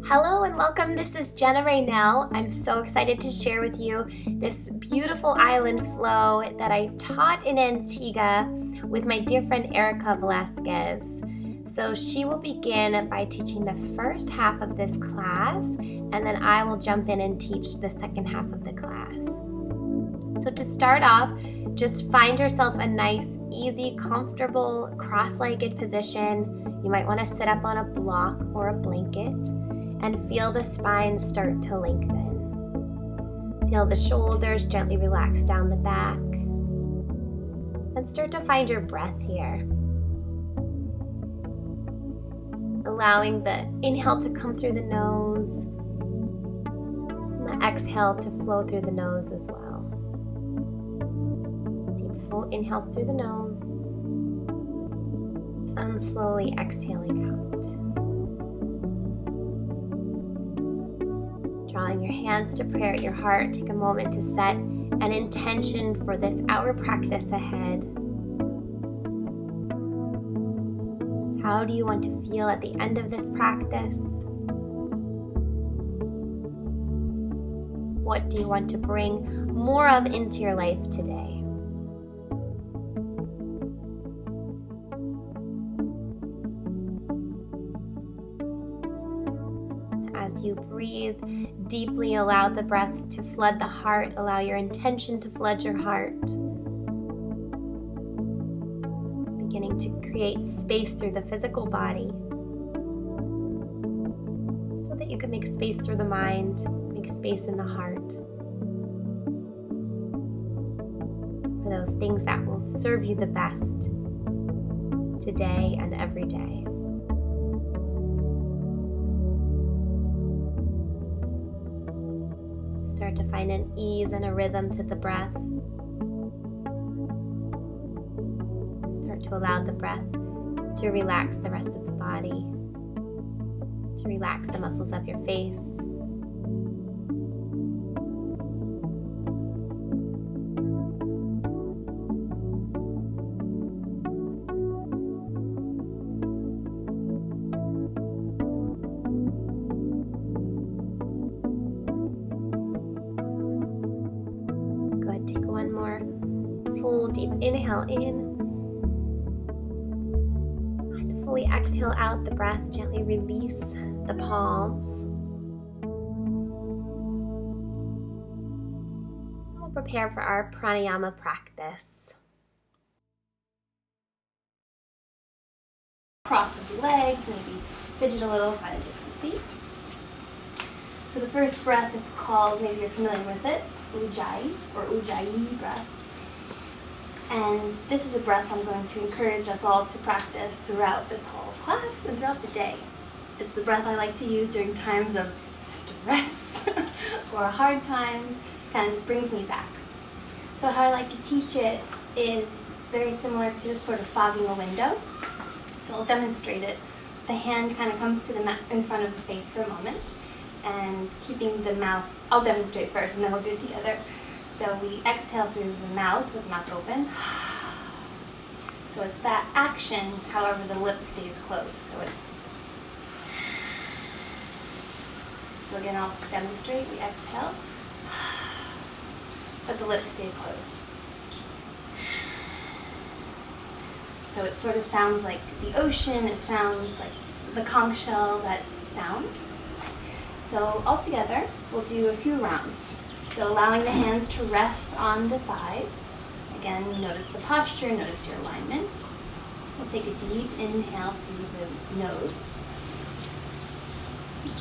Hello and welcome. This is Jenna Raynell. I'm so excited to share with you this beautiful island flow that I taught in Antigua with my dear friend Erica Velasquez. So she will begin by teaching the first half of this class, and then I will jump in and teach the second half of the class. So to start off, just find yourself a nice, easy, comfortable, cross-legged position. You might want to sit up on a block or a blanket and feel the spine start to lengthen. Feel the shoulders gently relax down the back. And start to find your breath here. Allowing the inhale to come through the nose, and the exhale to flow through the nose as well. Deep full inhales through the nose, and slowly exhaling out. Drawing your hands to prayer at your heart, take a moment to set an intention for this hour practice ahead. How do you want to feel at the end of this practice? What do you want to bring more of into your life today? As you breathe deeply, allow the breath to flood the heart. Allow your intention to flood your heart. Beginning to create space through the physical body so that you can make space through the mind, make space in the heart for those things that will serve you the best today and every day. Start to find an ease and a rhythm to the breath. Start to allow the breath to relax the rest of the body, to relax the muscles of your face. Take one more full deep inhale in and fully exhale out the breath. Gently release the palms. We'll prepare for our pranayama practice. Cross the legs, maybe fidget a little, find a different seat. So the first breath is called, maybe you're familiar with it, Ujjayi or Ujjayi breath. And this is a breath I'm going to encourage us all to practice throughout this whole class and throughout the day. It's the breath I like to use during times of stress or hard times. Kind of brings me back. So how I like to teach it is very similar to sort of fogging a window. So I'll demonstrate it. The hand kind of comes to the mat in front of the face for a moment. And keeping the mouth, I'll demonstrate first and then we'll do it together. So we exhale through the mouth with the mouth open. So it's that action, however the lip stays closed. So again, I'll demonstrate, we exhale, but the lips stay closed. So it sort of sounds like the ocean, it sounds like the conch shell, that sound. So all together, we'll do a few rounds. So allowing the hands to rest on the thighs. Again, notice the posture, notice your alignment. We'll take a deep inhale through the nose.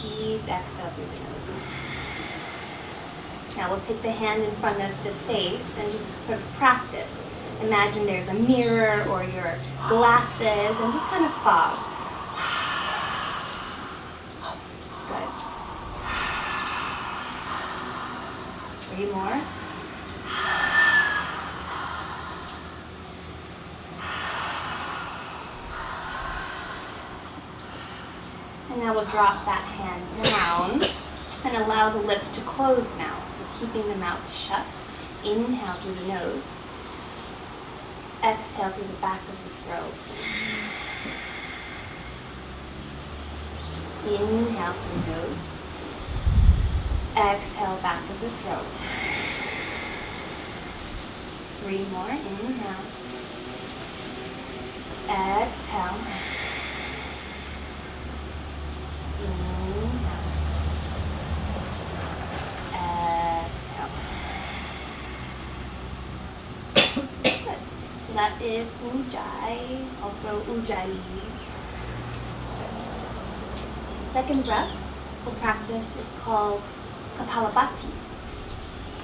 Deep exhale through the nose. Now we'll take the hand in front of the face and just sort of practice. Imagine there's a mirror or your glasses and just kind of fog. Three more. And now we'll drop that hand down and allow the lips to close now. So keeping the mouth shut. Inhale through the nose. Exhale through the back of the throat. Inhale through the nose. Exhale back of the throat. 3 more. Inhale. Exhale. Inhale. Exhale. Good. So that is Ujjayi, also Ujjayi. The second breath we'll practice is called Kapalabhati.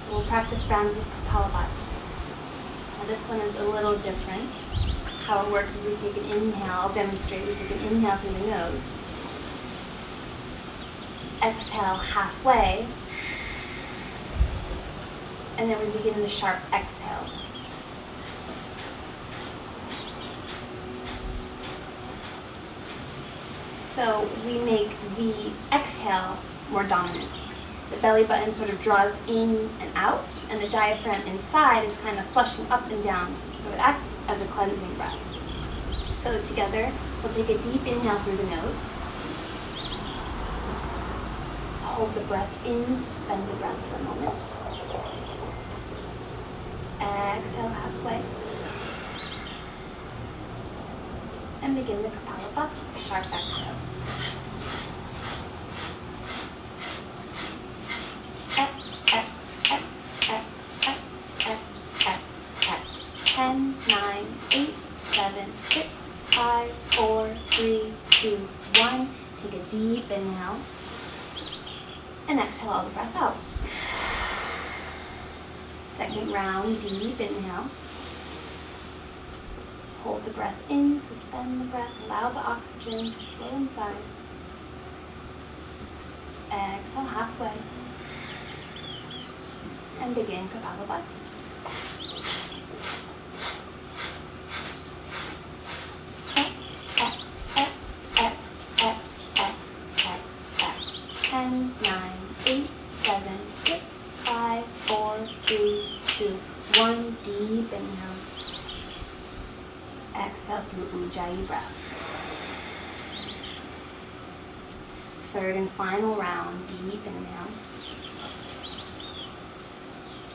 So we'll practice rounds of Kapalabhati. Now this one is a little different. How it works is we take an inhale. I'll demonstrate. We take an inhale through the nose. Exhale halfway. And then we begin the sharp exhales. So we make the exhale more dominant. The belly button sort of draws in and out, and the diaphragm inside is kind of flushing up and down. So it acts as a cleansing breath. So together, we'll take a deep inhale through the nose. Hold the breath in, suspend the breath for a moment. Exhale halfway. And begin the Kapalabhati, sharp exhales. X, X, X, X, X, X, X, X. 10, 9, 8, 7, 6, 5, 4, 3, 2, 1. Take a deep inhale. And exhale all the breath out. Second round, deep inhale. Hold the breath in, suspend the breath, allow the oxygen to flow inside. Exhale halfway. And begin Kapalabhati. X, X, X, X, X, X, X, X. 10, 9, 8, 7, 6, 5, 4, 3, 2, 1. Deep inhale. Exhale through Ujjayi breath. Third and final round, deep inhale.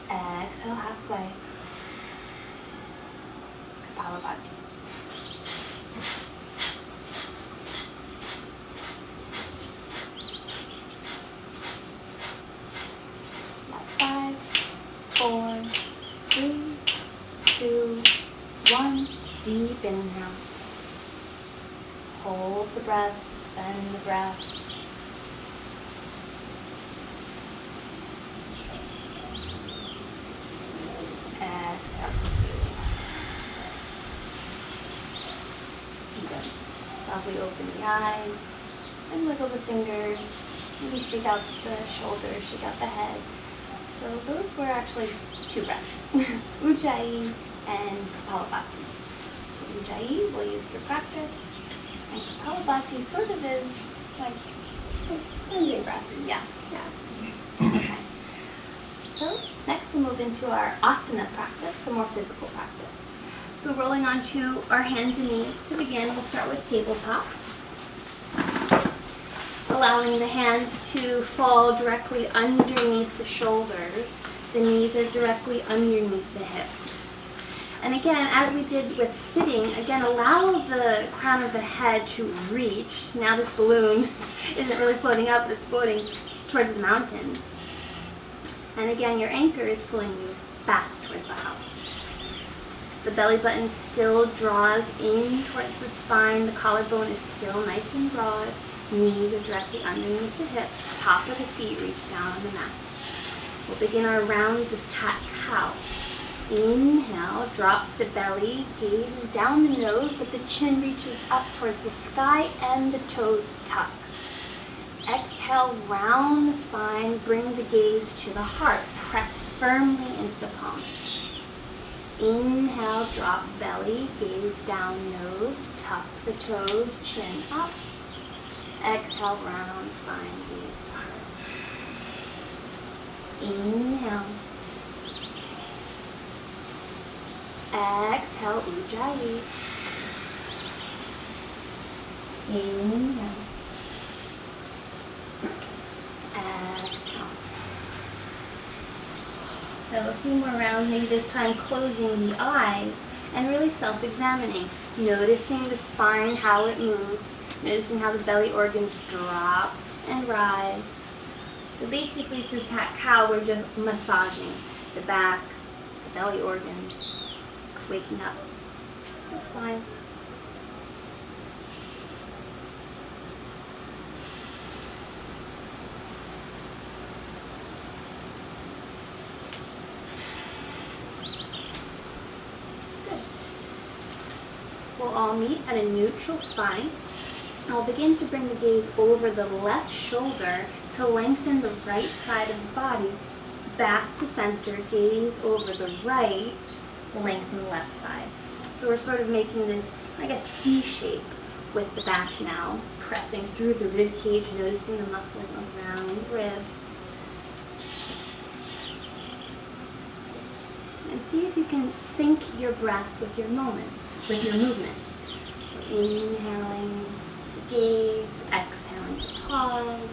Exhale halfway. Kapalabhati. Last 5, 4, 3, 2, 1. Deep inhale. Hold the breath, suspend the breath. Exhale. Good. Softly open the eyes and wiggle the fingers. Maybe shake out the shoulders, shake out the head. So those were actually 2 breaths. Ujjayi and Kapalabhati. So Ujjayi we'll use to practice, and Kapalabhati sort of is like cleansing breath. Yeah. Okay. So next we'll move into our asana practice, the more physical practice. So rolling onto our hands and knees to begin, we'll start with tabletop. Allowing the hands to fall directly underneath the shoulders. The knees are directly underneath the hips. And again, as we did with sitting, again, allow the crown of the head to reach. Now this balloon isn't really floating up, but it's floating towards the mountains. And again, your anchor is pulling you back towards the house. The belly button still draws in towards the spine. The collarbone is still nice and broad. Knees are directly underneath the hips. Top of the feet reach down on the mat. We'll begin our rounds of cat-cow. Inhale, drop the belly, gaze is down the nose, but the chin reaches up towards the sky and the toes tuck. Exhale, round the spine, bring the gaze to the heart. Press firmly into the palms. Inhale, drop belly, gaze down nose, tuck the toes, chin up. Exhale, round spine, gaze to heart. Inhale. Exhale, Ujjayi. 1, So a few more rounds, maybe this time closing the eyes and really self-examining. Noticing the spine, how it moves. Noticing how the belly organs drop and rise. So basically through cat-cow, we're just massaging the back, the belly organs, waking up. That's fine. Good. We'll all meet at a neutral spine. I'll begin to bring the gaze over the left shoulder to lengthen the right side of the body. Back to center, gaze over the right, lengthen the left side. So we're sort of making this, I guess, C shape with the back now, pressing through the rib cage, noticing the muscles around the ribs. And see if you can sync your breath with your moment, with your movement. So inhaling to gaze, exhaling to pause.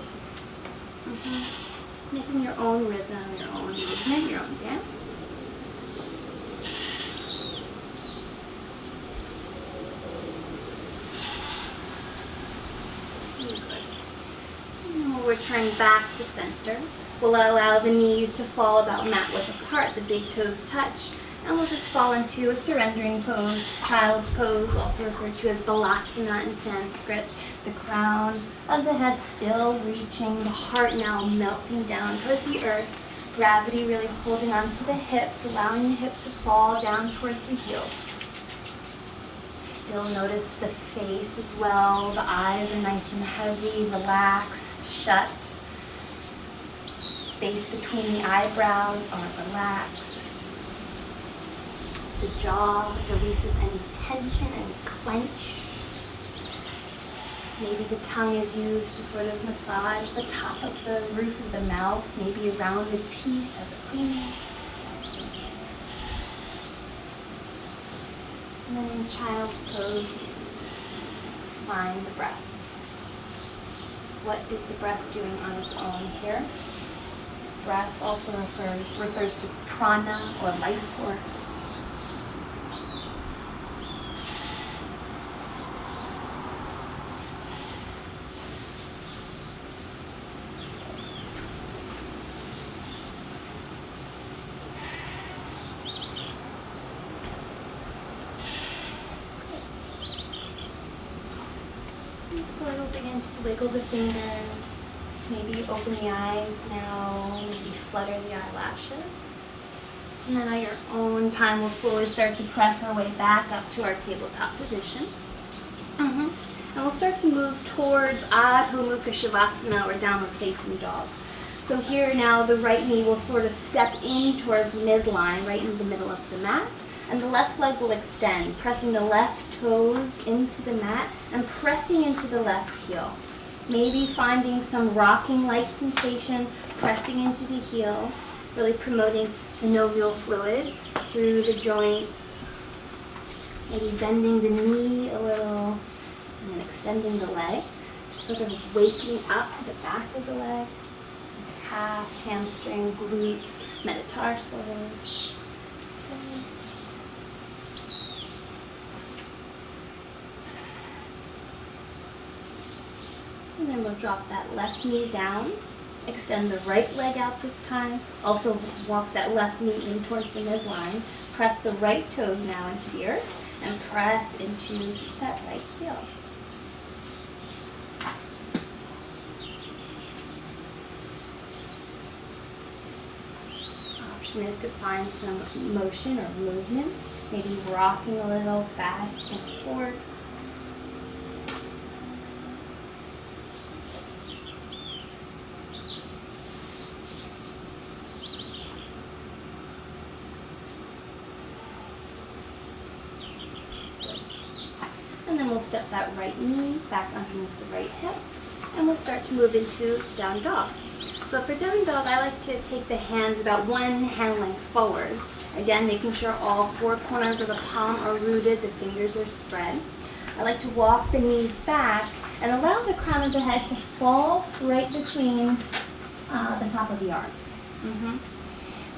Making your own rhythm, your own movement, your own dance. And we'll return back to center. We'll allow the knees to fall about mat width apart, the big toes touch, and we'll just fall into a surrendering pose, child's pose, also referred to as balasana in Sanskrit. The crown of the head still reaching, the heart now melting down towards the earth, gravity really holding onto the hips, allowing the hips to fall down towards the heels. Still notice the face as well, the eyes are nice and heavy, relaxed, shut. Space between the eyebrows are relaxed. The jaw releases any tension, any clench. Maybe the tongue is used to sort of massage the top of the roof of the mouth, maybe around the teeth as a cleaning. And then in child's pose, find the breath. What is the breath doing on its own here? Breath also refers to prana or life force. So we'll begin to wiggle the fingers, maybe open the eyes now, maybe flutter the eyelashes. And then at your own time, we'll slowly start to press our way back up to our tabletop position. And we'll start to move towards Adho Mukha Shavasana or downward facing dog. So here now the right knee will sort of step in towards midline, right in the middle of the mat. And the left leg will extend, pressing the left toes into the mat and pressing into the left heel. Maybe finding some rocking-like sensation, pressing into the heel, really promoting synovial fluid through the joints. Maybe bending the knee a little and then extending the leg, sort of waking up the back of the leg, calf, hamstring, glutes, metatarsals. And then we'll drop that left knee down, extend the right leg out this time, also walk that left knee in towards the midline, press the right toes now into the earth, and press into that right heel. Option is to find some motion or movement, maybe rocking a little fast and forth. And then we'll step that right knee back underneath the right hip, and we'll start to move into down dog. So for down dog, I like to take the hands about one hand length forward. Again, making sure all four corners of the palm are rooted, the fingers are spread. I like to walk the knees back and allow the crown of the head to fall right between the top of the arms.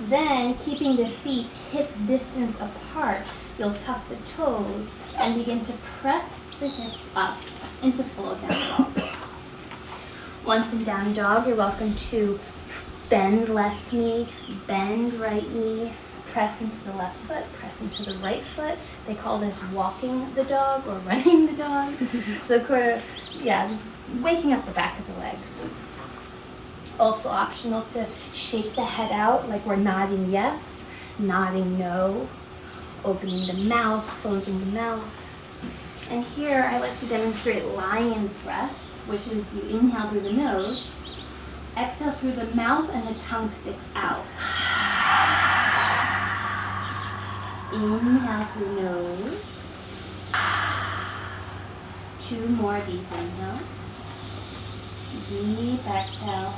Then, keeping the feet hip distance apart, you'll tuck the toes and begin to press the hips up into full down dog. Once in down dog, you're welcome to bend left knee, bend right knee, press into the left foot, press into the right foot. They call this walking the dog or running the dog. So just waking up the back of the legs. Also optional to shake the head out, like we're nodding yes, nodding no, opening the mouth, closing the mouth. And here I like to demonstrate lion's breath, which is you inhale through the nose, exhale through the mouth, and the tongue sticks out. Inhale through nose. 2 more deep inhale. Deep exhale.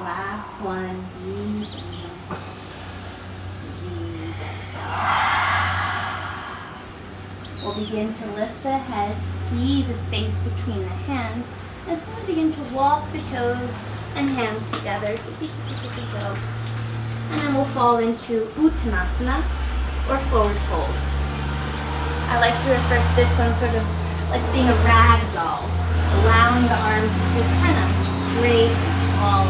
Last one, deep inhale. Deep exhale. We'll begin to lift the head, see the space between the hands, and slowly begin to walk the toes and hands together. Tippy-tippy-tippy-toe. And then we'll fall into Uttanasana, or forward fold. I like to refer to this one sort of like being a rag doll, allowing the arms to just kind of drape and fall.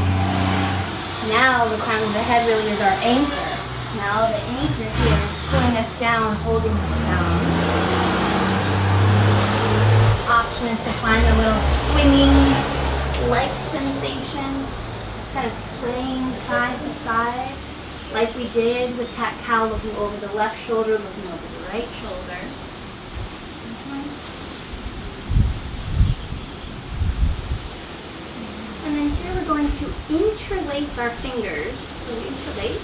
Now the crown of the head really is our anchor. Now the anchor here is pulling us down, holding us down. Option is to find a little swinging leg sensation, kind of swaying side to side, like we did with cat-cow, looking over the left shoulder, looking over the right shoulder. And then here we're going to interlace our fingers. So we interlace,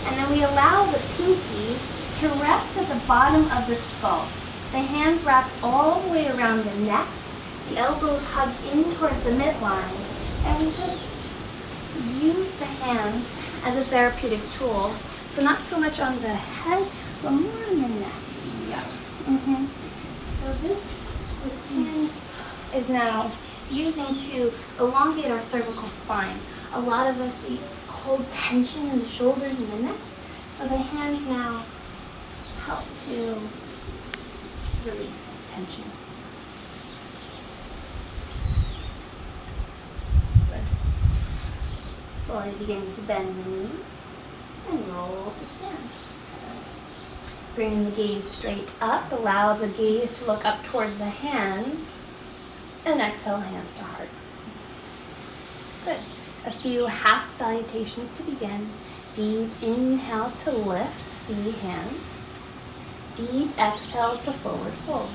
and then we allow the pinkies to rest at the bottom of the skull. The hands wrap all the way around the neck, the elbows hug in towards the midline, and we just use the hands as a therapeutic tool. So not so much on the head, but more on the neck. Yeah. So this with hands is now using to elongate our cervical spine. A lot of us, we hold tension in the shoulders and the neck, so the hands now help to release tension. Good. Slowly begin to bend the knees and roll to stand. Bring the gaze straight up, allow the gaze to look up towards the hands, and exhale, hands to heart. Good. A few half salutations to begin. Deep inhale to lift, see hands. Deep exhale to forward fold.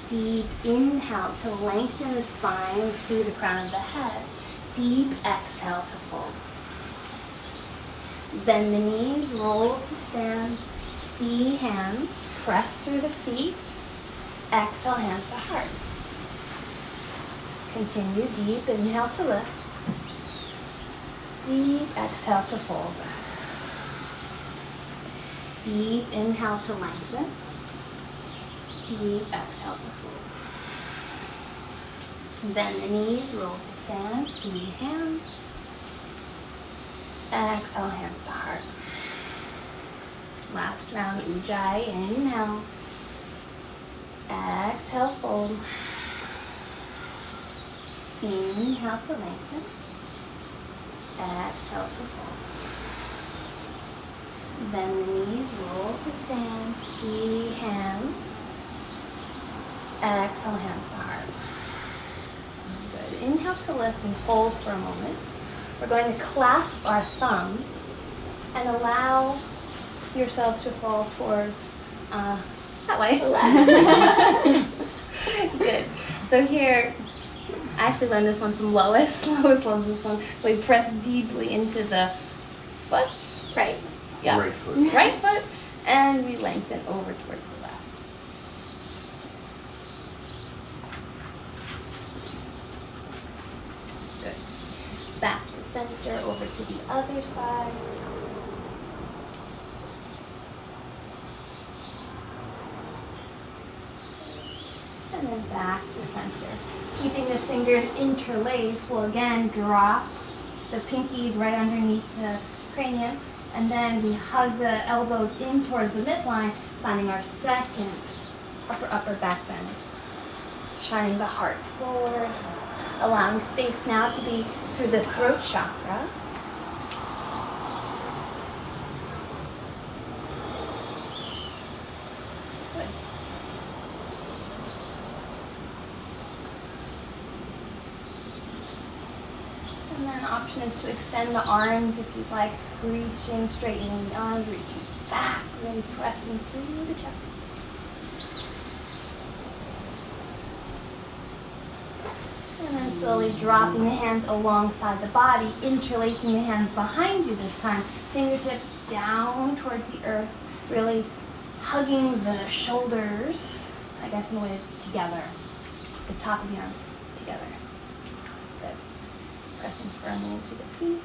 Deep inhale to lengthen the spine through the crown of the head. Deep exhale to fold. Bend the knees, roll to stand. See hands, press through the feet. Exhale, hands to heart. Continue, deep inhale to lift. Deep exhale to fold. Deep inhale to lengthen. Deep exhale to fold. Bend the knees, roll to stand, see hands. Exhale, hands to heart. Last round, Ujjayi, inhale. Exhale, fold. Inhale to lengthen. Exhale to fold. Bend the knees, roll to stand, see hands. Exhale, hands to heart. Good. Inhale to lift and hold for a moment. We're going to clasp our thumbs and allow yourself to fall towards that way. Good. So here, I actually learned this one from Lois. Lois loves this one. We press deeply into the foot, right? Yeah. Right foot. Right foot, and we lengthen over towards the left. Good. Back to center, over to the other side. And then back to center. Keeping the fingers interlaced, we'll again drop the pinkies right underneath the cranium, and then we hug the elbows in towards the midline, finding our second upper back bend. Shining the heart forward, allowing space now to be through the throat chakra. Good. And then option is to extend the arms if you'd like, reaching, straightening the arms, reaching back, really pressing through the chakra. And then slowly dropping the hands alongside the body, interlacing the hands behind you this time. Fingertips down towards the earth, really hugging the shoulders, I guess in a way, together. The top of the arms together. Good. Pressing firmly into the feet.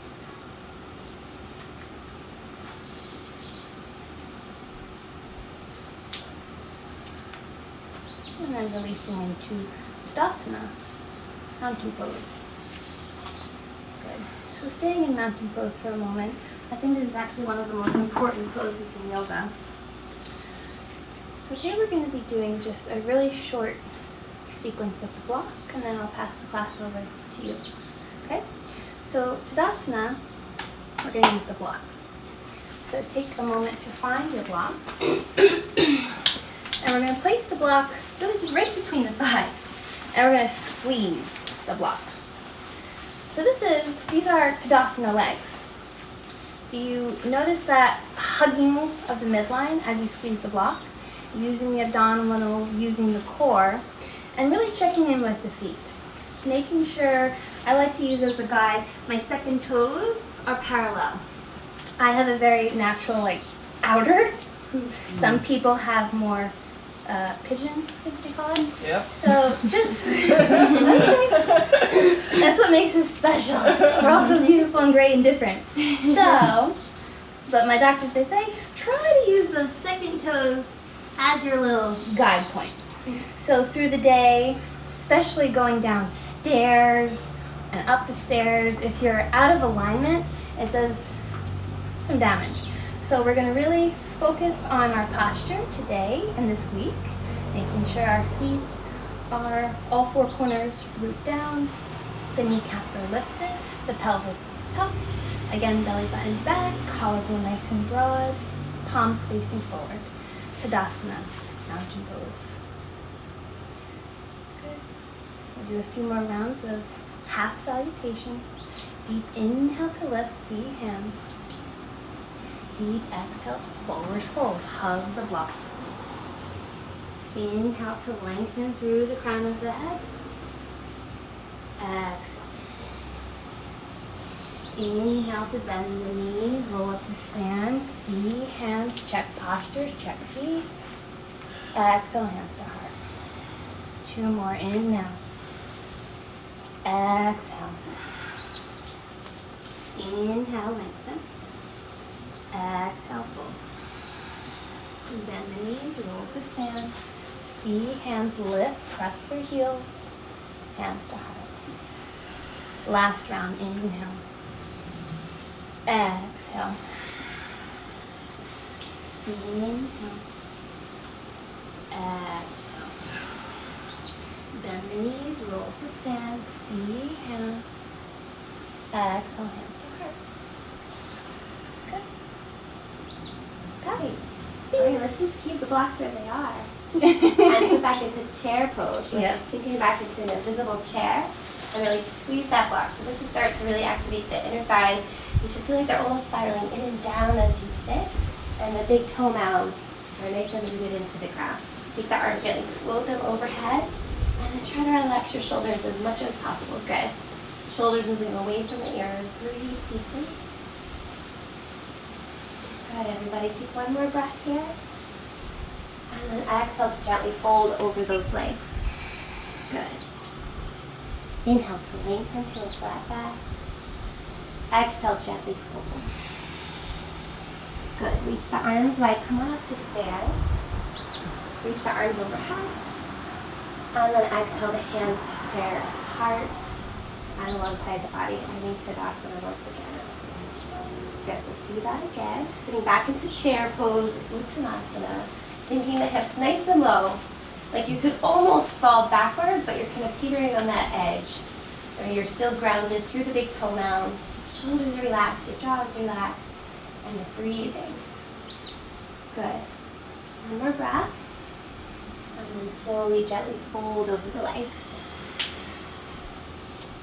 And then releasing into Tadasana. Mountain pose. Good. So staying in mountain pose for a moment, I think this is actually one of the most important poses in yoga. So here we're going to be doing just a really short sequence with the block, and then I'll pass the class over to you. Okay? So Tadasana, we're going to use the block. So take a moment to find your block. And we're going to place the block really just right between the thighs. And we're going to squeeze the block. So these are Tadasana legs. Do you notice that hugging of the midline as you squeeze the block? Using the abdominals, using the core, and really checking in with the feet. Making sure, I like to use as a guide, my second toes are parallel. I have a very natural outer. Some people have more pigeon, I think they call it. Yep. So just, that's what makes us special. We're also beautiful and great and different. So, but my doctors, they say, try to use those second toes as your little guide point. So through the day, especially going downstairs and up the stairs, if you're out of alignment, it does some damage. So we're going to really focus on our posture today and this week, making sure our feet are all four corners root down, the kneecaps are lifted, the pelvis is tucked, again belly button back, collarbone nice and broad, palms facing forward. Tadasana, mountain pose. Good. We'll do a few more rounds of half salutation. Deep inhale to lift, see hands. Deep exhale to forward fold, hug the block. Inhale to lengthen through the crown of the head. Exhale. Inhale to bend the knees, roll up to stand, see hands, check postures, check feet. Exhale, hands to heart. Two more, in now. Exhale. Inhale, lengthen. Exhale, fold. Bend the knees, roll to stand. See hands lift, press through heels. Hands to heart. Last round, inhale. Exhale. Inhale. Exhale. Bend the knees, roll to stand. See hands. Exhale, hands to heart. Good. Great. Okay, let's just keep the blocks where they are. And sit back into chair pose. Yeah. Sinking back into an invisible chair and really squeeze that block. So this is start to really activate the inner thighs. You should feel like they're almost spiraling in and down as you sit. And the big toe mounds are nice and rooted into the ground. Take the arms gently, float them overhead, and then try to relax your shoulders as much as possible. Good. Shoulders moving away from the ears. Breathe deeply. Good, everybody. Take one more breath here. And then exhale to gently fold over those legs. Good. Inhale to lengthen to a flat back. Exhale, gently fold. Good. Reach the arms wide. Come on up to stand. Reach the arms overhead. And then exhale the hands to prayer. Heart, and alongside the body, finding Tadasana once again. Good, let's do that again. Sitting back into chair pose, Uttanasana. Sinking the hips nice and low. Like you could almost fall backwards, but you're kind of teetering on that edge. Or you're still grounded through the big toe mounds. Shoulders are relaxed, your jaw is relaxed, and you're breathing. Good. One more breath. And then slowly, gently fold over the legs.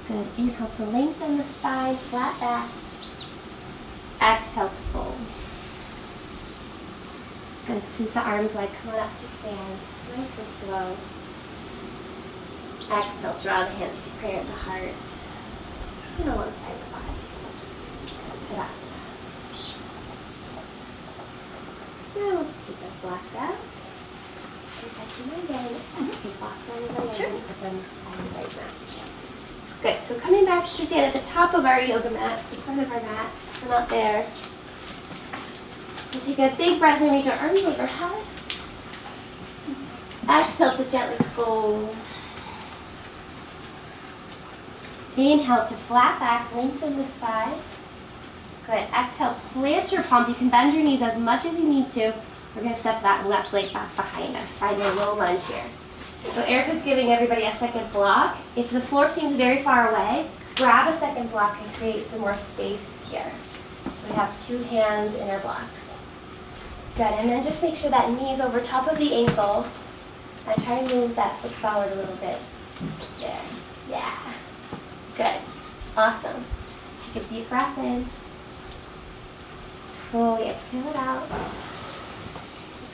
Good. Inhale to lengthen the spine, flat back. Exhale to fold. Good. Sweep the arms wide, come on up to stand. Nice and slow. Exhale, draw the hands to prayer at the heart. And alongside the body. Tadasana. Now we'll just take those blocks out. And touching them again. Okay, block them again. And put them on the right mat. Good. So coming back to stand at the top of our yoga mats, the front of our mats. We're not there. We'll take a big breath and reach our arms overhead. Exhale to gently fold. Inhale to flat back, lengthen the spine. Good. Exhale, plant your palms. You can bend your knees as much as you need to. We're going to step that left leg back behind us. Find a low lunge here. So Erica's giving everybody a second block. If the floor seems very far away, grab a second block and create some more space here. So we have two hands in our blocks. Good. And then just make sure that knee's over top of the ankle. And try and move that foot forward a little bit. There. Yeah. Good. Awesome. Take a deep breath in. Slowly exhale it out.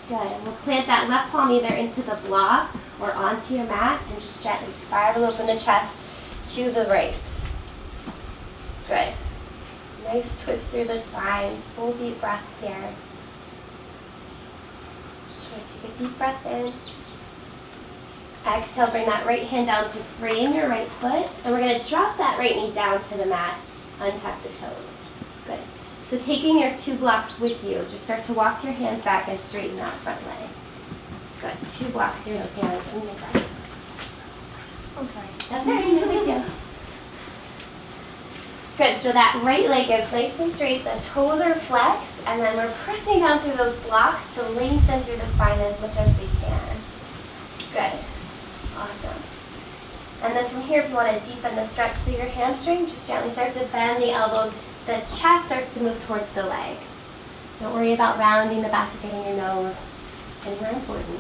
Good. And we'll plant that left palm either into the block or onto your mat and just gently spiral open the chest to the right. Good. Nice twist through the spine. Full deep breaths here. Good. Take a deep breath in. Exhale, bring that right hand down to frame your right foot. And we're going to drop that right knee down to the mat. Untuck the toes. Good. So taking your two blocks with you, just start to walk your hands back and straighten that front leg. Good. Two blocks here, those hands in your back. I'm sorry. That's all right, no big deal. Good, so that right leg is nice and straight, the toes are flexed, and then we're pressing down through those blocks to lengthen through the spine as much as we can. Good. Awesome. And then from here, if you want to deepen the stretch through your hamstring, just gently start to bend the elbows. The chest starts to move towards the leg. Don't worry about rounding the back of getting your nose anywhere important.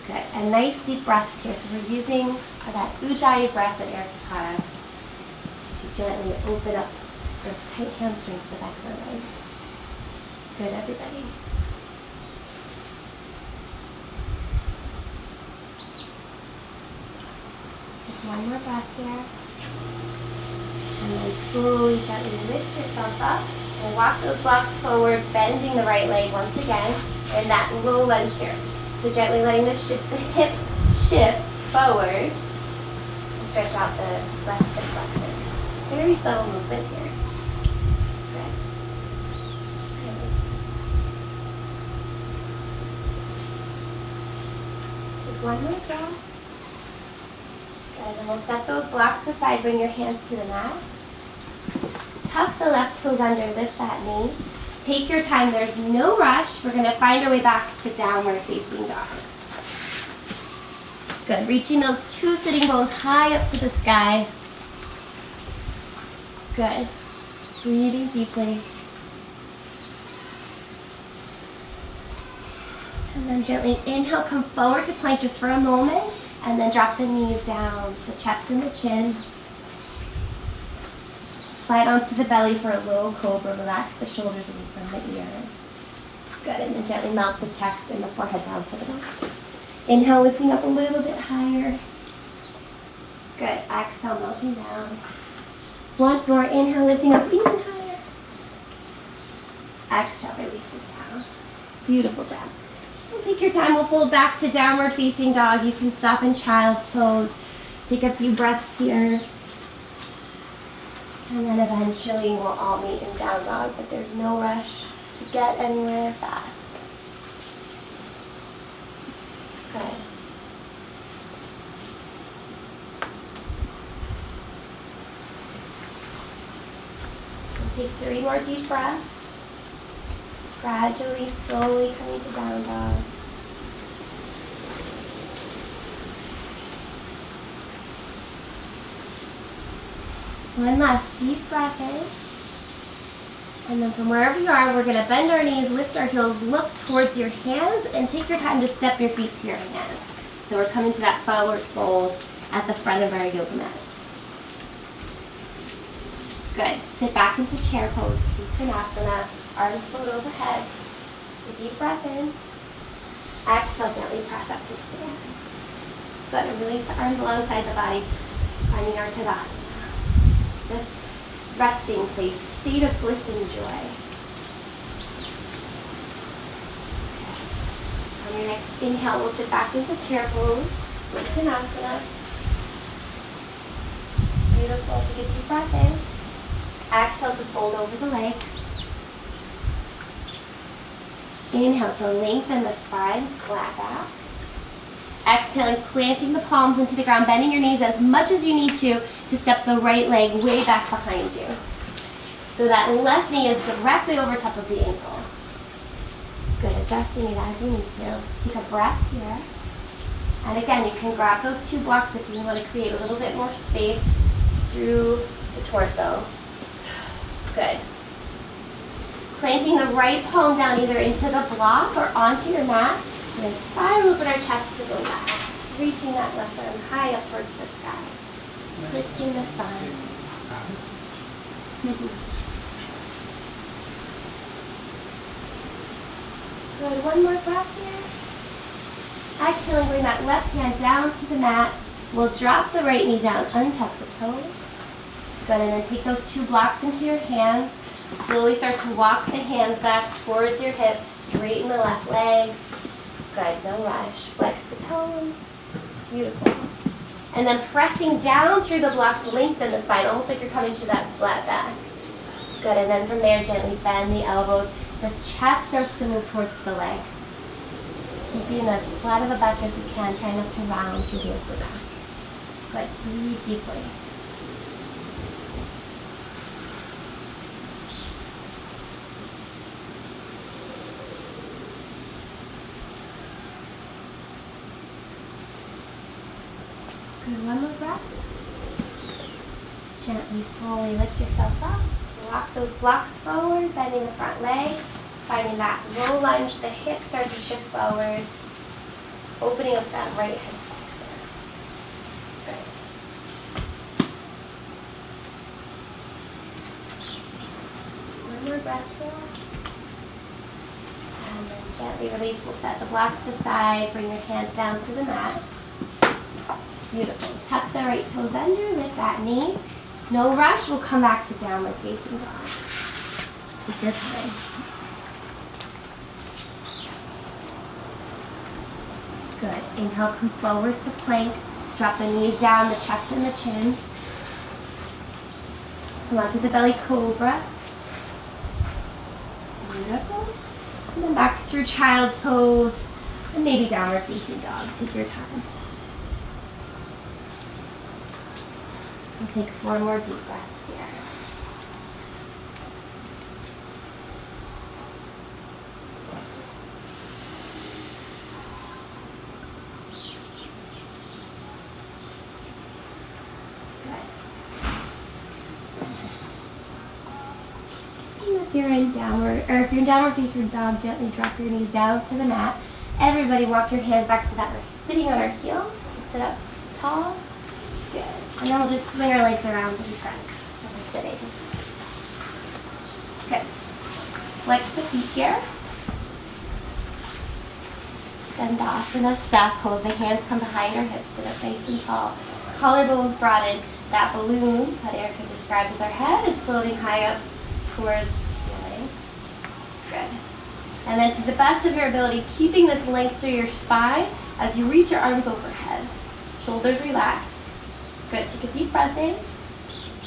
Good. And nice deep breaths here. So we're using that Ujjayi breath that Erica taught us to gently open up those tight hamstrings at the back of our legs. Good, everybody. Take one more breath here. And then slowly, gently lift yourself up and walk those blocks forward, bending the right leg once again in that low lunge here. So gently letting the hips shift forward and stretch out the left hip flexor. Very subtle movement here. Good. Take one more breath. Good. And we'll set those blocks aside. Bring your hands to the mat. Tuck the left toes under, lift that knee. Take your time, there's no rush. We're going to find our way back to downward facing dog. Good, reaching those two sitting bones high up to the sky. Good, breathing deeply. And then gently inhale, come forward to plank just for a moment. And then drop the knees down, the chest and the chin. Slide onto the belly for a low cobra. Relax the shoulders away from the ears. Good, and then gently melt the chest and the forehead down to the back. Inhale, lifting up a little bit higher. Good, exhale, melting down. Once more, inhale, lifting up even higher. Exhale, release it down. Beautiful job. And take your time, we'll fold back to downward facing dog. You can stop in child's pose. Take a few breaths here. And then eventually we'll all meet in down dog, but there's no rush to get anywhere fast. Good. take 3 more deep breaths. Gradually, slowly coming to down dog. One last deep breath in. And then from wherever you are, we're going to bend our knees, lift our heels, look towards your hands, and take your time to step your feet to your hands. So we're coming to that forward fold at the front of our yoga mats. Good. Sit back into chair pose, Uttanasana, arms float overhead. A deep breath in. Exhale, gently press up to stand. Good. And release the arms alongside the body, finding our Tadasana. This resting place, state of bliss and joy. On your next inhale, we'll sit back into chair pose, Uttanasana. Beautiful. Take a deep breath in. Exhale to fold over the legs. Inhale to lengthen the spine, flat back. Exhaling, planting the palms into the ground, bending your knees as much as you need to step the right leg way back behind you. So that left knee is directly over top of the ankle. Good, adjusting it as you need to. Take a breath here. And again, you can grab those 2 blocks if you want to create a little bit more space through the torso. Good. Planting the right palm down either into the block or onto your mat. We're going to spiral open our chest to the left, reaching that left arm high up towards the sky, twisting the spine. Good, one more breath here. Exhaling, bring that left hand down to the mat. We'll drop the right knee down, untuck the toes. Good, and then take those 2 blocks into your hands. Slowly start to walk the hands back towards your hips, straighten the left leg. Good, no rush. Flex the toes. Beautiful. And then pressing down through the blocks, lengthen the spine, almost like you're coming to that flat back. Good, and then from there, gently bend the elbows. The chest starts to move towards the leg. Keeping as flat of a back as you can, try not to round through the upper back. Good, breathe deeply. Good, one more breath. Gently, slowly lift yourself up. Walk those blocks forward, bending the front leg. Finding that low lunge, the hips start to shift forward. Opening up that right hip flexor. Good. One more breath here. And then gently release. We'll set the blocks aside. Bring your hands down to the mat. Beautiful. Tuck the right toes under, lift that knee. No rush, we'll come back to downward facing dog. Take your time. Good. Inhale, come forward to plank. Drop the knees down, the chest and the chin. Come onto the belly cobra. Beautiful. And then back through child's pose. And maybe downward facing dog. Take your time. We'll take 4 more deep breaths here. Good. And if you're in downward facing dog, gently drop your knees down to the mat. Everybody walk your hands back so that we're sitting on our heels. Sit up tall. Good. And then we'll just swing our legs around in front. So we're sitting. Good. Flex the feet here. Dandasana, staff pose. The hands come behind our hips, sit up nice and tall. Collarbones broadened. That balloon that Erica described as our head is floating high up towards the ceiling. Good. And then to the best of your ability, keeping this length through your spine as you reach your arms overhead. Shoulders relax. Good. Take a deep breath in.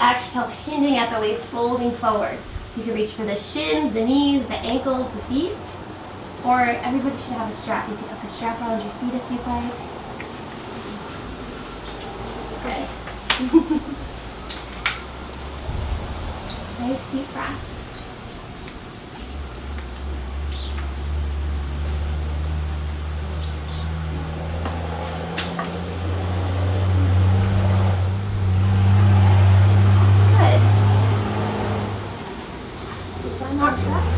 Exhale, hinging at the waist, folding forward. You can reach for the shins, the knees, the ankles, the feet. Or everybody should have a strap. You can put the strap around your feet if you'd like. Good. Nice deep breath. Good. Take one more breath.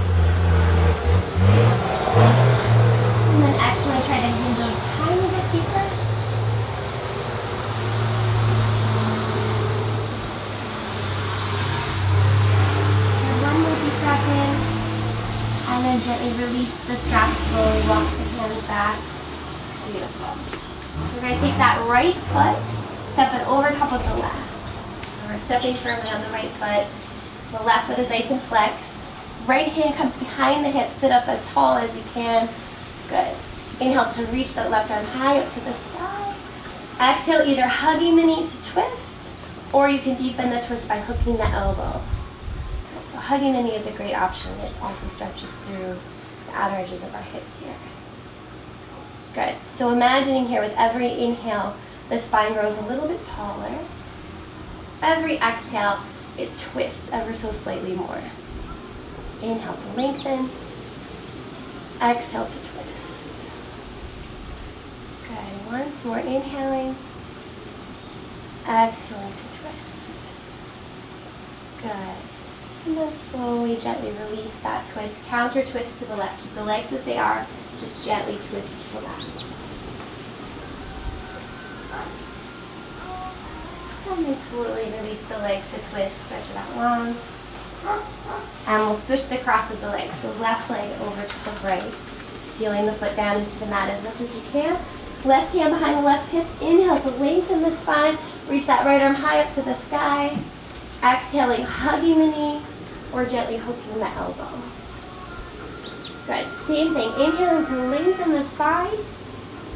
And then exhale, try to handle a tiny bit deeper. And one more deep breath in. And then gently release the strap slowly, walk the hands back. Beautiful. So we're going to take that right foot, step it over top of the left. So we're stepping firmly on the right foot. The left foot is nice and flexed. Right hand comes behind the hip, sit up as tall as you can. Good. Inhale to reach that left arm high up to the sky. Exhale, either hugging the knee to twist, or you can deepen the twist by hooking the elbow. So hugging the knee is a great option. It also stretches through the outer edges of our hips here. Good. So imagining here with every inhale, the spine grows a little bit taller. Every exhale, it twists ever so slightly more. Inhale to lengthen. Exhale to twist. Good. Once more inhaling. Exhaling to twist. Good. And then slowly, gently release that twist. Counter twist to the left. Keep the legs as they are. Just gently twist to the left. And then totally release the legs to twist. Stretch it out long. And we'll switch the cross of the legs. So left leg over to the right. Sealing the foot down into the mat as much as you can. Left hand behind the left hip. Inhale to lengthen the spine. Reach that right arm high up to the sky. Exhaling, hugging the knee, or gently hooking the elbow. Good. Same thing. Inhaling to lengthen the spine.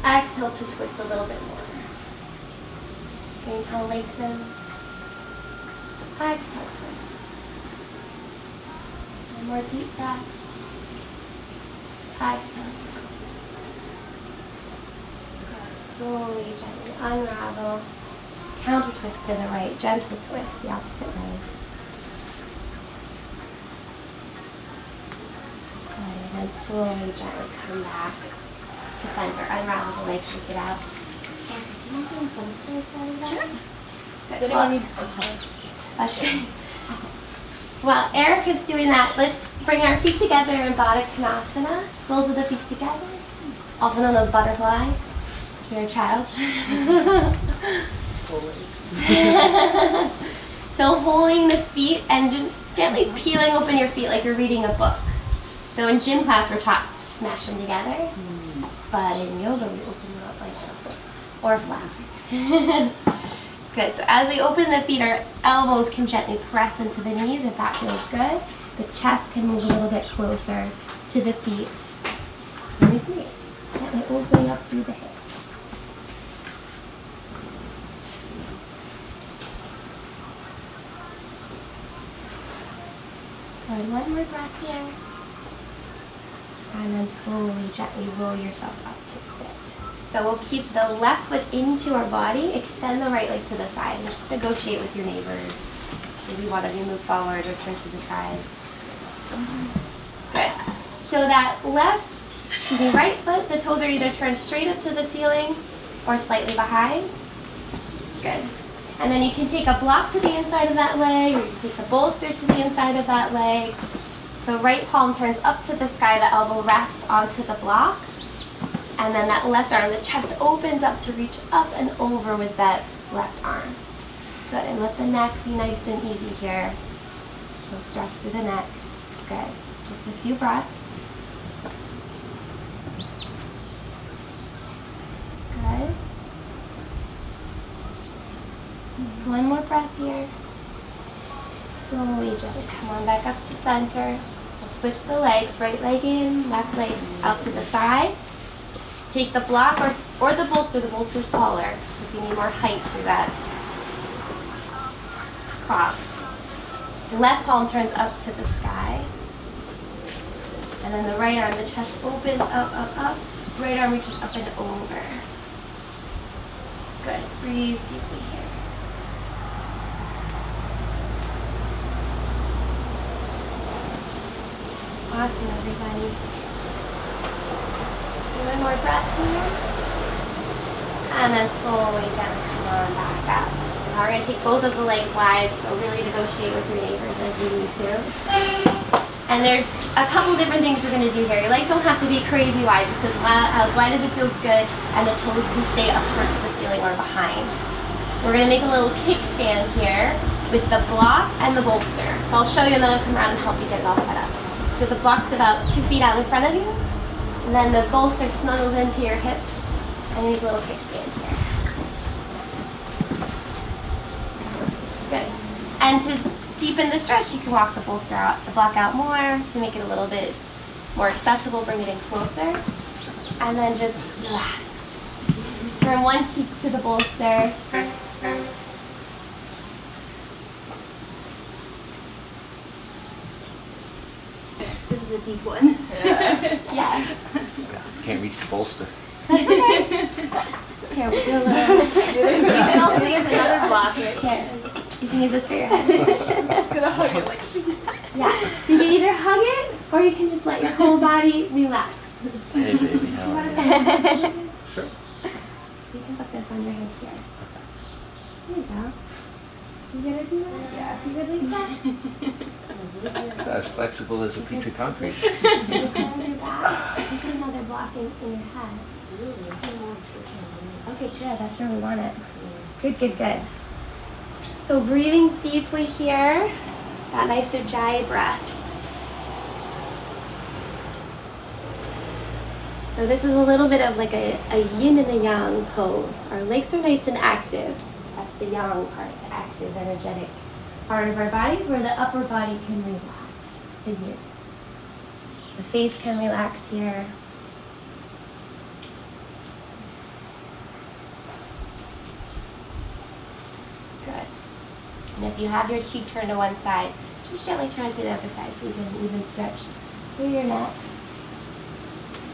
Exhale to twist a little bit more. Inhale, lengthens. Exhale, twist. One more deep breath. Exhale. Good. Slowly, gently unravel. Counter twist to the right. Gentle twist the opposite way. Good. And then slowly, gently come back to center. Unravel the leg, shake it out. And do you want to do bolsters while you're Sure. Good. Does anyone need Okay. While Erica's doing that, let's bring our feet together in Baddha Konasana. Soles of the feet together. Also known as butterfly. If you're a child. So holding the feet and gently peeling open your feet like you're reading a book. So in gym class we're taught to smash them together, but in yoga we open them up like that, or flat. Good. So as we open the feet, our elbows can gently press into the knees if that feels good. The chest can move a little bit closer to the feet. Really great. Gently opening up through the hips. Good. One more breath here. And then slowly, gently roll yourself up to sit. So we'll keep the left foot into our body, extend the right leg to the side, and just negotiate with your neighbors. Maybe one of you move forward or turn to the side. Good. So that right foot, the toes are either turned straight up to the ceiling or slightly behind. Good. And then you can take a block to the inside of that leg, or you can take the bolster to the inside of that leg. The right palm turns up to the sky, the elbow rests onto the block. And then that left arm, the chest opens up to reach up and over with that left arm. Good, and let the neck be nice and easy here. No stress through the neck. Good, just a few breaths. Good. One more breath here. Slowly, gently come on back up to center. We'll switch the legs, right leg in, left leg out to the side. Take the block or the bolster's taller, so if you need more height through that prop. Left palm turns up to the sky. And then the right arm, the chest opens up, up, up. Right arm reaches up and over. Good, breathe deeply here. Awesome, everybody. One more breath here. And then slowly, gently come on back up. Now we're going to take both of the legs wide, so really negotiate with your neighbors as you need to. And there's a couple different things we're going to do here. Your legs don't have to be crazy wide, just as wide as it feels good, and the toes can stay up towards the ceiling or behind. We're going to make a little kickstand here with the block and the bolster. So I'll show you and then I'll come around and help you get it all set up. So the block's about 2 feet out in front of you, and then the bolster snuggles into your hips, and you make a little kickstand here. Good. And to deepen the stretch, you can walk the bolster out, the block out more to make it a little bit more accessible, bring it in closer, and then just relax. Turn one cheek to the bolster. This is a deep one. Yeah. Can't reach the bolster. Here, we'll do a little. You can also use another block right here. You can use this for your head. I'm just gonna hug it like. Yeah. So you can either hug it, or you can just let your whole body relax. Hey baby, how are you? Sure. So you can put this on your hand here. There you go. You gonna do that? Yeah. You good like that? That's flexible as a piece of concrete. You put it on your back. You put another block in your head. Okay, good. That's where we want it. Good, good, good. So breathing deeply here. That nice Ujjayi breath. So this is a little bit of like a yin and a yang pose. Our legs are nice and active. That's the yang part, the active, energetic part of our bodies, where the upper body can relax in here. The face can relax here. Good. And if you have your cheek turned to one side, just gently turn it to the other side so you can even stretch through your neck.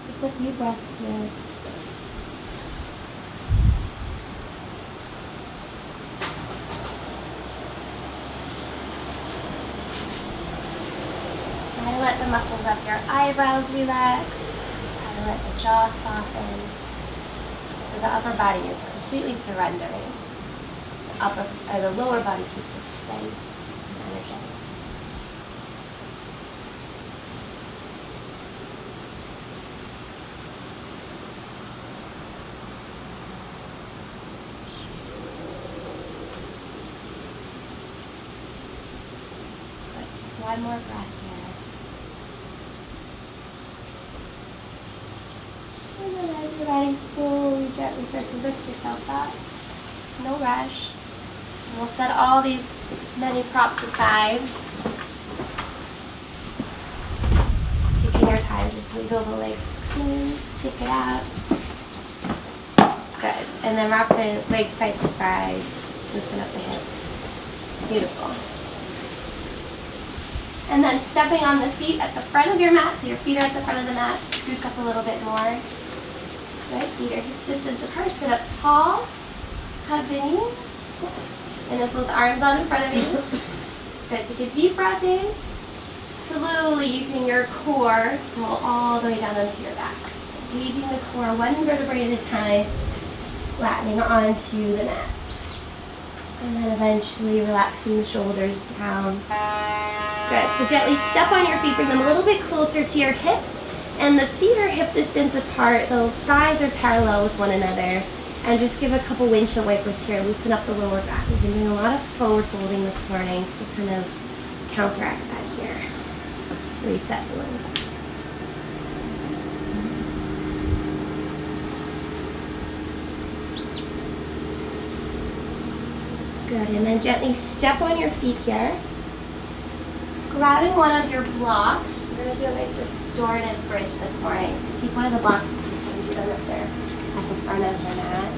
Just a few breaths here. Try to let the muscles of your eyebrows relax. Try to let the jaw soften. So the upper body is completely surrendering. The lower body keeps us steady and energetic. Good. One more breath here. And then as you're riding slowly, gently start to lift yourself up. No rush. And we'll set all these many props aside. Taking your time, just wiggle the legs clean, shake it out. Good. And then rock the legs side to side. Loosen up the hips. Beautiful. And then stepping on the feet at the front of your mat, so your feet are at the front of the mat, scooch up a little bit more. Good, feet are hip distance apart, sit up tall, hug the knees, and then put the arms out in front of you. Good, take a deep breath in, slowly using your core, roll all the way down onto your backs. Engaging the core one vertebrae at a time, flattening onto the mat. And then eventually relaxing the shoulders down. Good, so gently step on your feet, bring them a little bit closer to your hips, and the feet are hip distance apart, the thighs are parallel with one another, and just give a couple windshield wipers here, loosen up the lower back. We've been doing a lot of forward folding this morning, so kind of counteract that here. Reset the leg. Good, and then gently step on your feet here. Grabbing one of your blocks, we're going to do a nice restorative bridge this morning. So take one of the blocks and do them up there at the front of the mat.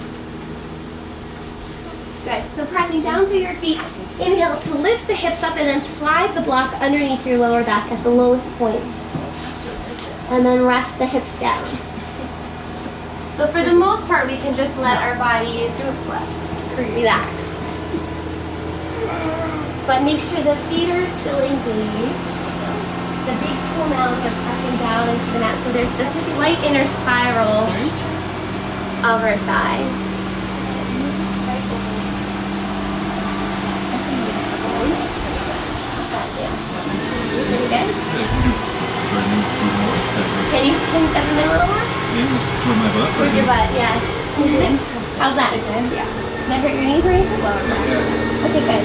Good, so pressing down through your feet, inhale to lift the hips up and then slide the block underneath your lower back at the lowest point. And then rest the hips down. So for the most part, we can just let our bodies relax. But make sure the feet are still engaged. The big toe mounds are pressing down into the mat, so there's this slight inner spiral of our thighs. How's that feel? Pretty good? Can you step in a little more? Toward my butt. Towards your butt, yeah. How's that? Yeah. Did that hurt your knees or anything? Okay, good.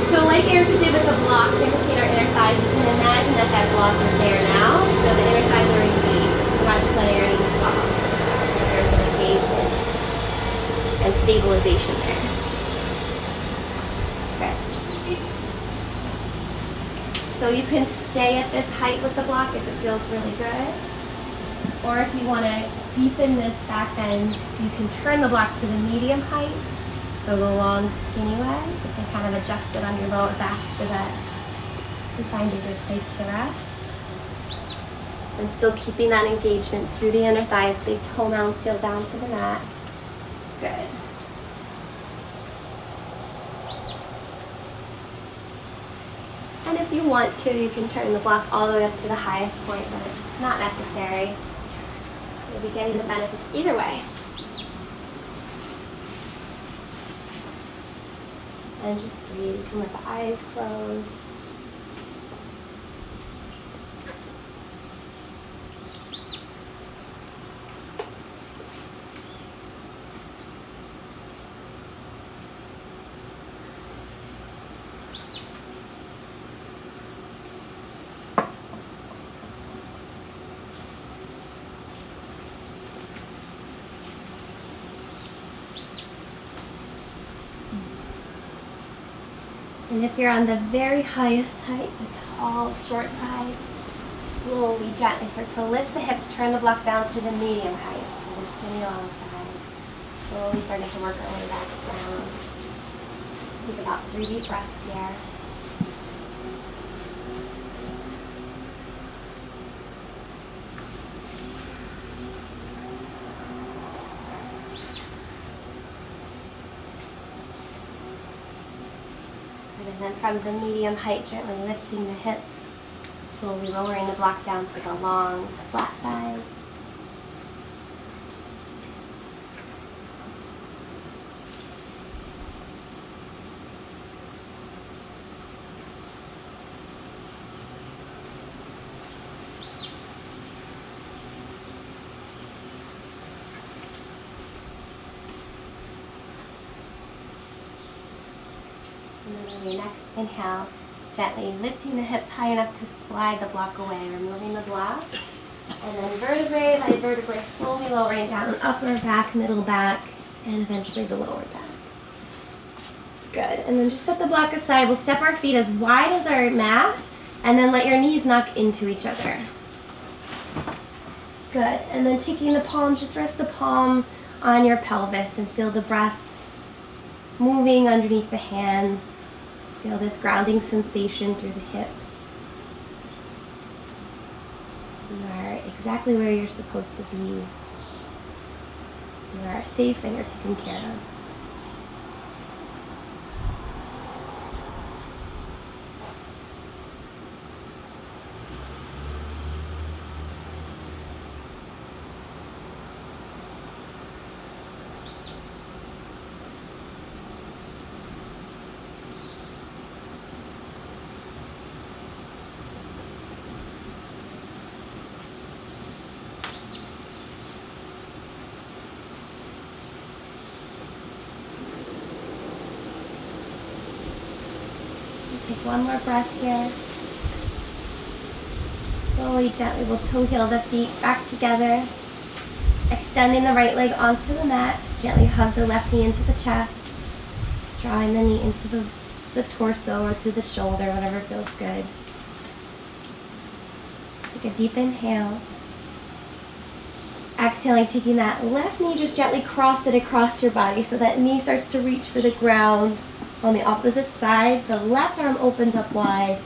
So like Erica did with the block in between our inner thighs, you can imagine that that block is there now, so the inner thighs are engaged. You're not just letting your knees fall. There's an engagement and stabilization there. Okay. So you can stay at this height with the block if it feels really good. Or if you want to deepen this back bend, you can turn the block to the medium height. So the long, skinny way. You can kind of adjust it on your lower back so that you find a good place to rest. And still keeping that engagement through the inner thighs, big toe mound seal down to the mat. Good. And if you want to, you can turn the block all the way up to the highest point, but it's not necessary. You'll be getting the benefits either way. And just breathe. You can let the eyes close. And if you're on the very highest height, the tall, short side, slowly, gently start to lift the hips, turn the block down to the medium height, so the skinny long side. Slowly starting to work our way back down. Take about 3 deep breaths here. And then from the medium height, gently lifting the hips, slowly lowering the block down to the long, flat side. And then on your next inhale, gently lifting the hips high enough to slide the block away, removing the block. And then vertebrae by vertebrae, slowly lowering down, upper back, middle back, and eventually the lower back. Good. And then just set the block aside. We'll step our feet as wide as our mat, and then let your knees knock into each other. Good. And then taking the palms, just rest the palms on your pelvis and feel the breath moving underneath the hands. Feel this grounding sensation through the hips. You are exactly where you're supposed to be. You are safe and you're taken care of. Take one more breath here. Slowly, gently, we'll toe heel the feet back together. Extending the right leg onto the mat. Gently hug the left knee into the chest. Drawing the knee into the torso or to the shoulder, whatever feels good. Take a deep inhale. Exhaling, taking that left knee, just gently cross it across your body so that knee starts to reach for the ground. On the opposite side, the left arm opens up wide.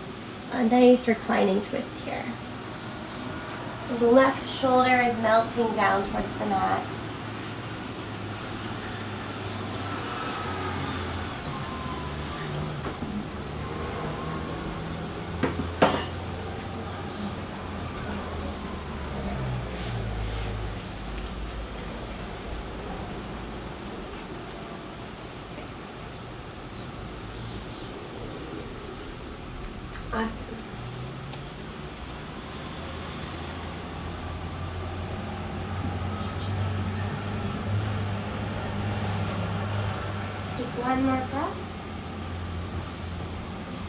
A nice reclining twist here. The left shoulder is melting down towards the mat. Awesome. Take one more breath.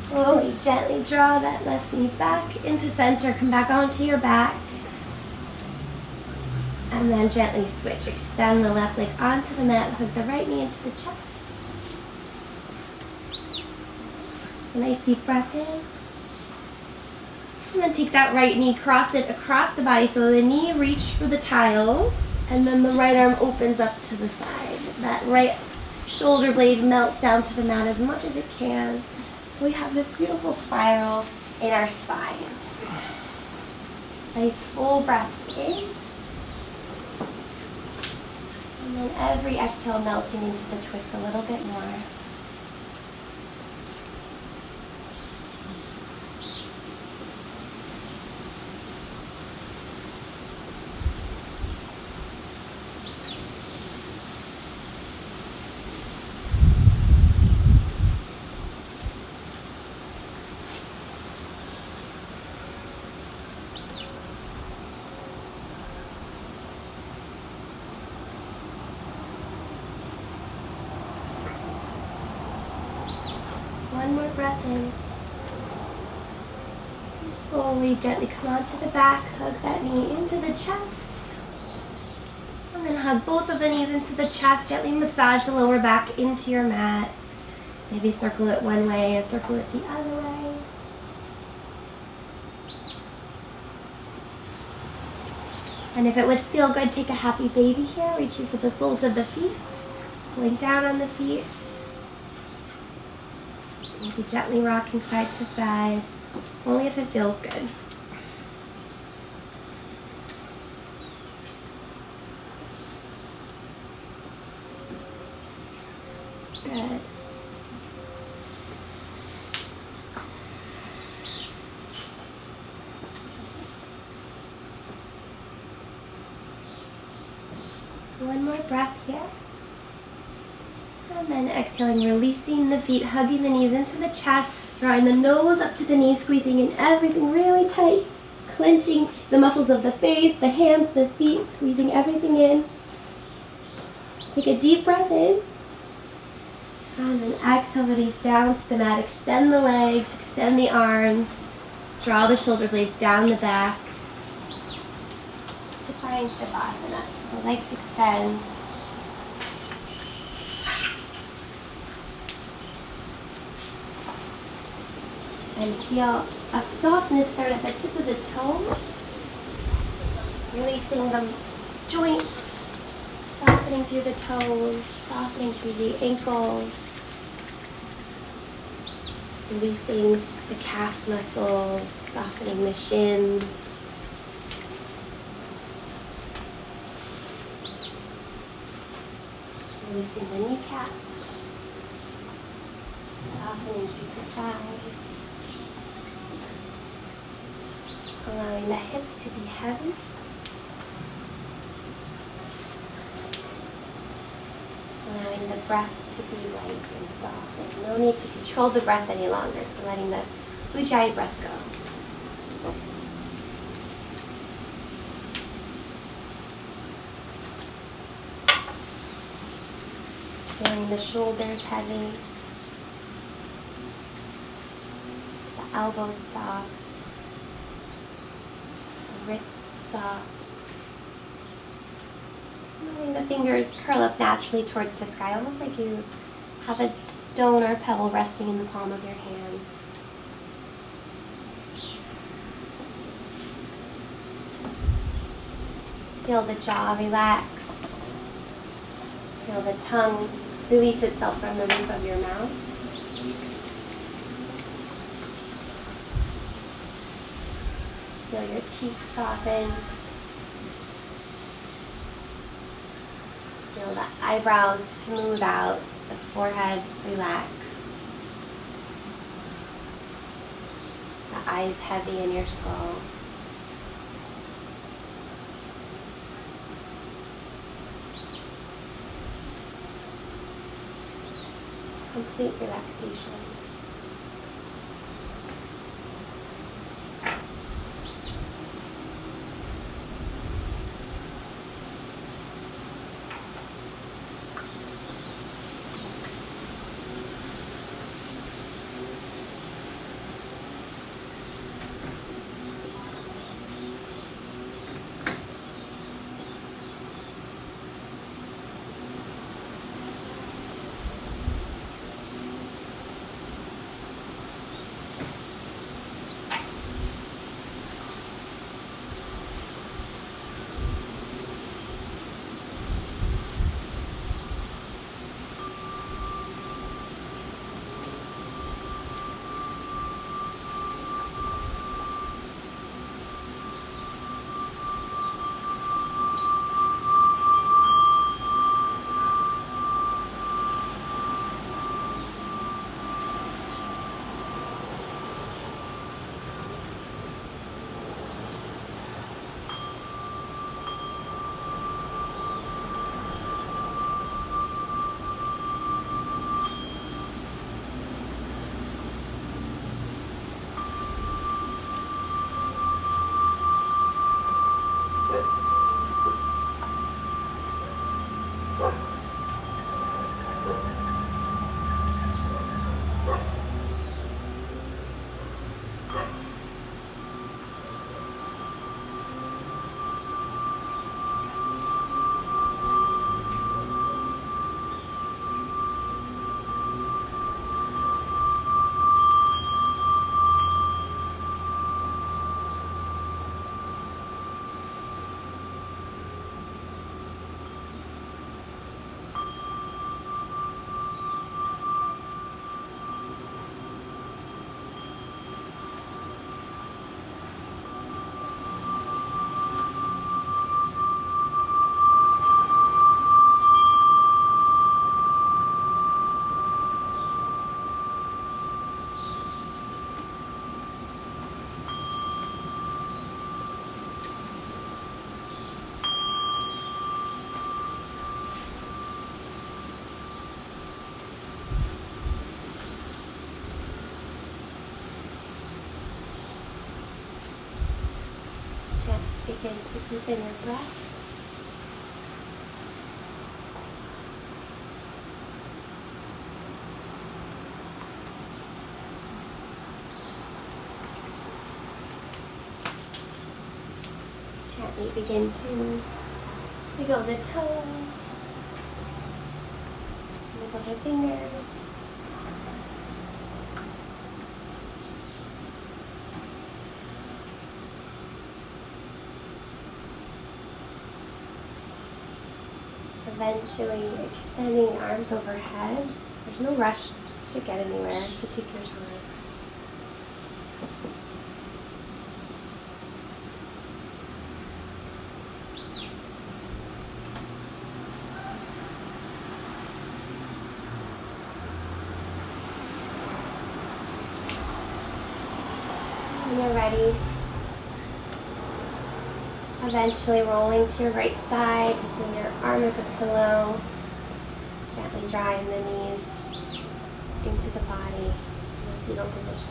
Slowly, gently draw that left knee back into center. Come back onto your back. And then gently switch. Extend the left leg onto the mat. Hook the right knee into the chest. A nice deep breath in. And then take that right knee, cross it across the body. So the knee reach for the tiles. And then the right arm opens up to the side. That right shoulder blade melts down to the mat as much as it can. So we have this beautiful spiral in our spines. Nice full breaths in. And then every exhale melting into the twist a little bit more. One more breath in. And slowly, gently come onto the back, hug that knee into the chest. And then hug both of the knees into the chest, gently massage the lower back into your mat. Maybe circle it one way and circle it the other way. And if it would feel good, take a happy baby here, reaching for the soles of the feet, pulling down on the feet. Maybe gently rocking side to side, only if it feels good. Good. One more breath here. And then exhaling, releasing the feet, hugging the knees into the chest, drawing the nose up to the knees, squeezing in everything really tight, clenching the muscles of the face, the hands, the feet, squeezing everything in. Take a deep breath in. And then exhale, release down to the mat. Extend the legs, extend the arms, draw the shoulder blades down the back. Define Shavasana, so the legs extend. And feel a softness start at the tip of the toes, releasing the joints, softening through the toes, softening through the ankles, releasing the calf muscles, softening the shins. Releasing the kneecaps, softening through the thighs. Allowing the hips to be heavy. Allowing the breath to be light and soft. There's no need to control the breath any longer, so letting the Ujjayi breath go. Feeling the shoulders heavy, the elbows soft, wrists soft. Letting the fingers curl up naturally towards the sky, almost like you have a stone or pebble resting in the palm of your hand. Feel the jaw relax. Feel the tongue release itself from the roof of your mouth. Feel your cheeks soften. Feel the eyebrows smooth out, the forehead relax. The eyes heavy in your skull. Complete relaxation. begin to deepen your breath. Gently begin to wiggle the toes, wiggle the fingers. Eventually extending arms overhead. There's no rush to get anywhere, so take your time. When you're ready, eventually rolling to your right side, using your arm as a pillow, gently drawing the knees into the body in a fetal position.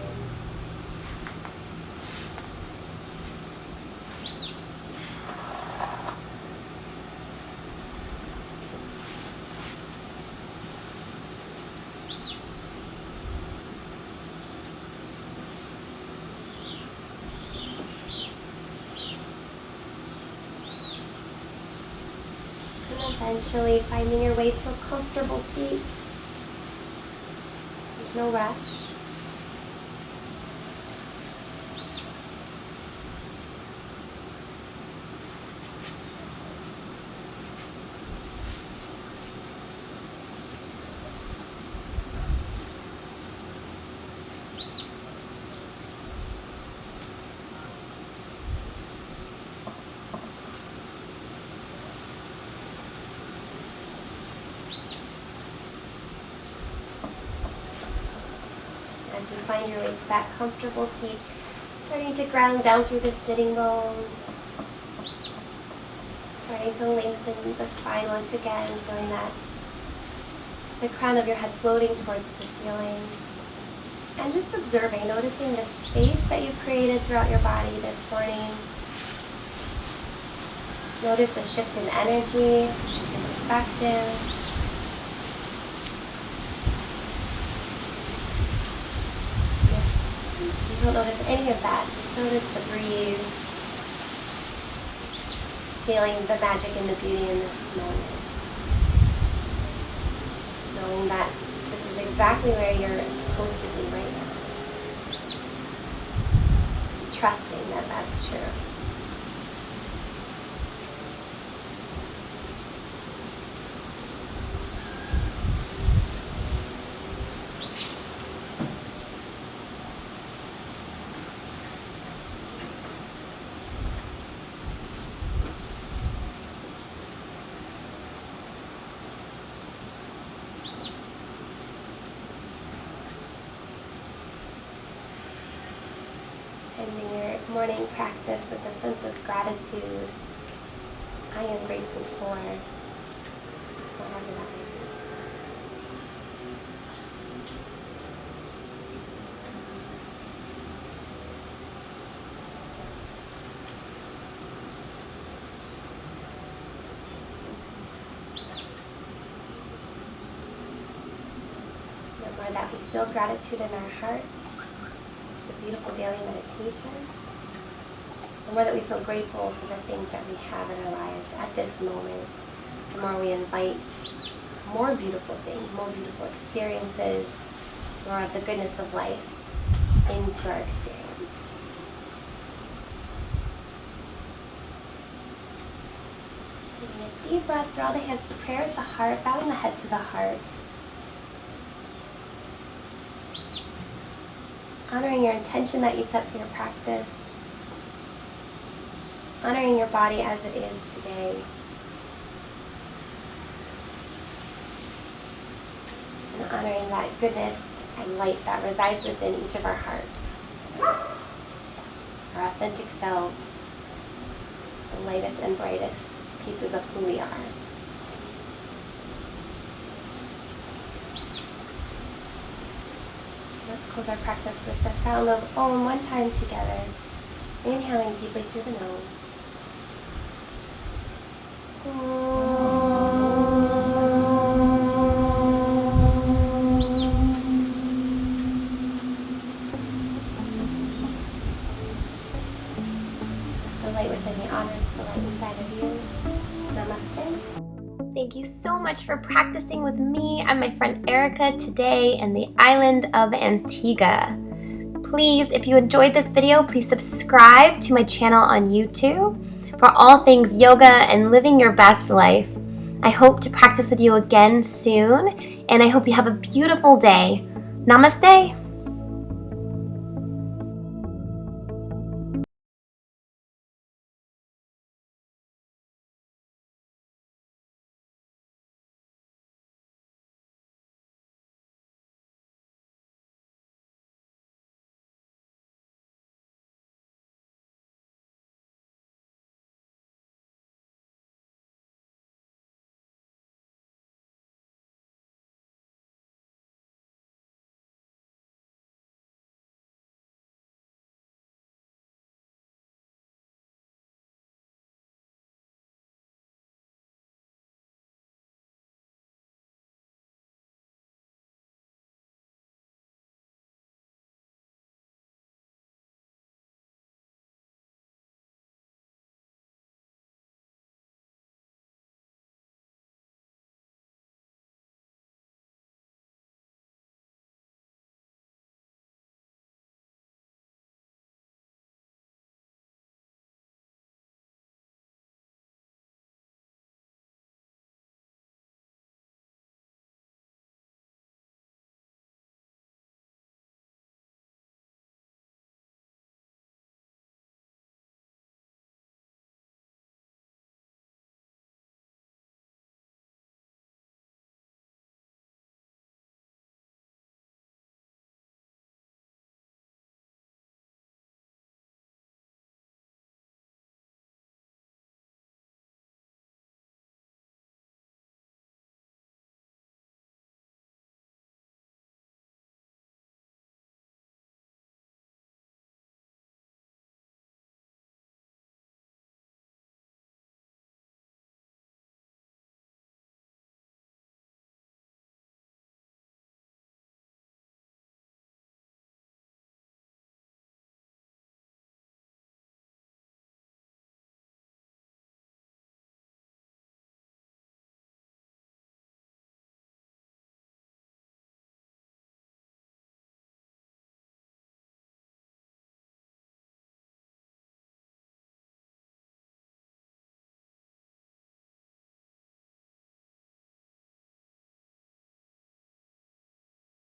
Eventually finding your way to a comfortable seat. There's no rush. As you find your way to that comfortable seat, starting to ground down through the sitting bones, starting to lengthen the spine once again, feeling that the crown of your head floating towards the ceiling, and just observing, noticing the space that you've created throughout your body this morning. Notice a shift in energy, a shift in perspective. Don't notice any of that, just notice the breeze, feeling the magic and the beauty in this moment. Knowing that this is exactly where you're supposed to be right now. Trusting that that's true. Ending your morning practice with a sense of gratitude. I am grateful for whatever that may be. Remember that we feel gratitude in our hearts. It's a beautiful daily meditation. The more that we feel grateful for the things that we have in our lives at this moment, the more we invite more beautiful things, more beautiful experiences, more of the goodness of life into our experience. Taking a deep breath, draw the hands to prayer with the heart, bowing the head to the heart. Honoring your intention that you set for your practice. Honoring your body as it is today. And honoring that goodness and light that resides within each of our hearts. Our authentic selves. The lightest and brightest pieces of who we are. Let's close our practice with the sound of Om one time together. Inhaling deeply through the nose. The light within me honors the light inside of you. Namaste. Thank you so much for practicing with me and my friend Erica today in the island of Antigua. Please, if you enjoyed this video, please subscribe to my channel on YouTube for all things yoga and living your best life. I hope to practice with you again soon, and I hope you have a beautiful day. Namaste.